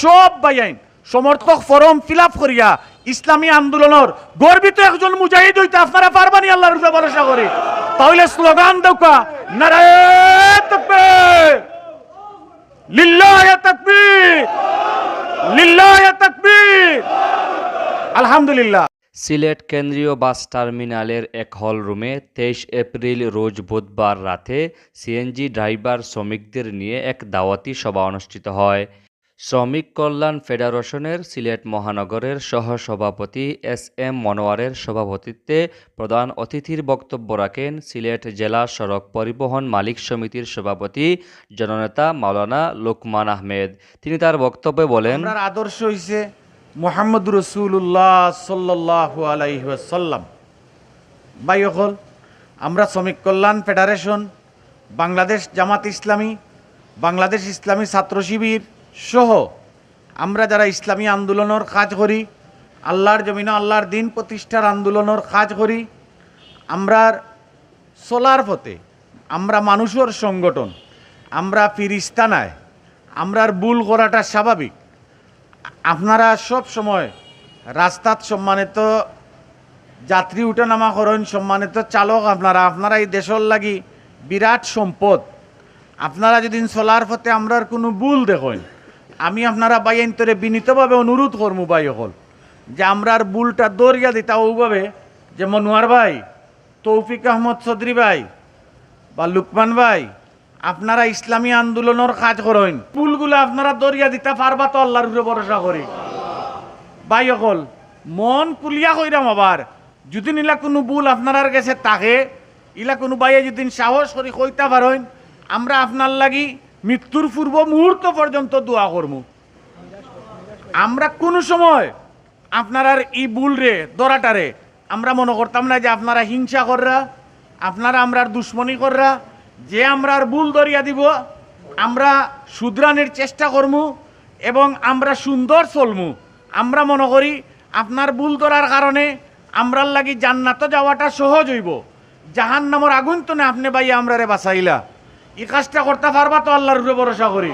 সব বাইন সমর্থক form fill up করিয়া ইসলামী আন্দোলনের গর্বিত একজন মুজাহিদ হইতে আপনারা পারবানি আল্লাহর উপরে ভরসা করে। তাহলে স্লোগান দেওয়া নারায়ে তাকবীর, লিল্লাহি তাকবীর, লিল্লাহি তাকবীর, আলহামদুলিল্লাহ। সিলেট কেন্দ্রীয় বাস টার্মিনালের এক হল রুমে 23 এপ্রিল রোজ বুধবার রাতে সিএনজি ড্রাইভার শ্রমিকদের নিয়ে এক দাওয়াতি সভা অনুষ্ঠিত হয়। শ্রমিক কল্যাণ ফেডারেশনের সিলেট মহানগরের সহসভাপতি এস.এম. মনোয়ারের সভাপতিত্বে প্রধান অতিথির বক্তব্য রাখেন সিলেট জেলা সড়ক পরিবহন মালিক সমিতির সভাপতি জননেতা মাওলানা লোকমান আহমেদ। তিনি তার বক্তব্যে বলেন, আমার আদর্শ হইছে মুহাম্মদ রাসূলুল্লাহ সাল্লাল্লাহু আলাইহি ওয়াসাল্লাম। ভাই হল আমরা শ্রমিক কল্যাণ ফেডারেশন, বাংলাদেশ জামাত ইসলামী, বাংলাদেশ ইসলামী ছাত্র শিবির সহ আমরা যারা ইসলামী আন্দোলনের কাজ করি, আল্লাহর জমিনে আল্লাহর দিন প্রতিষ্ঠার আন্দোলনের কাজ করি, আমরার চলার পথে আমরা মানুষের সংগঠন, আমরা ফিরিস্তা নাই, আমরার ভুল করাটা স্বাভাবিক। আপনারা সব সময় রাস্তাত সম্মানিত যাত্রী উঠানামা করেন, সম্মানিত চালক আপনারা এই দেশের লাগি বিরাট সম্পদ। আপনারা যেদিন চলার পথে আমরার কোনো ভুল দেখেন, আমি আপনারা বাইন তরে বিনীতভাবে অনুরোধ করবো ভাই হল যে আমরার ভুলটা দরিয়া দিতা ওভাবে যে মনোয়ার ভাই, তৌফিক আহমদ চৌধুরী ভাই বা লুকমান ভাই, আপনারা ইসলামী আন্দোলনের কাজ করেন, ভুলগুলো আপনারা দরিয়া দিতে পারবা তো আল্লাহর উপরে ভরসা করি। ভাই হল মন কুলিয়া কইরাম আবার যদি ইলা কোনো ভুল আপনার কাছে তাকে ইলা কোনো বাইয়ে যদি সাহস করি কইতা পারেন, আমরা আপনার লাগি মৃত্যুর পূর্ব মুহূর্ত পর্যন্ত দোয়া করব। আমরা কোনো সময় আপনার ই ভুল রে দরাটারে আমরা মনে করতাম না যে আপনারা হিংসা কররা, আপনারা আমরার দুশ্মনী কররা, যে আমরার ভুল দরিয়া দিব আমরা শুধরানোর চেষ্টা করমু এবং আমরা সুন্দর চলমু। আমরা মনে করি আপনার ভুল ধরার কারণে আমরার লাগি জান্নাত যাওয়াটা সহজ হইব, জাহান্নামের আগুন তো না আপনি ভাই আমরারে বাঁচাইলা। এই কাজটা করতে পারবা তো আল্লাহর উপরে ভরসা করি।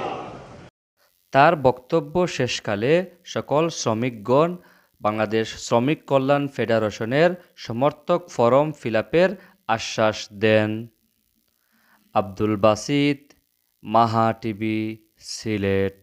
তার বক্তব্য শেষকালে সকল শ্রমিকগণ বাংলাদেশ শ্রমিক কল্যাণ ফেডারেশনের সমর্থক ফরম ফিল-আপের আশ্বাস দেন। আব্দুল বাসিত, মাহা টিভি, সিলেট।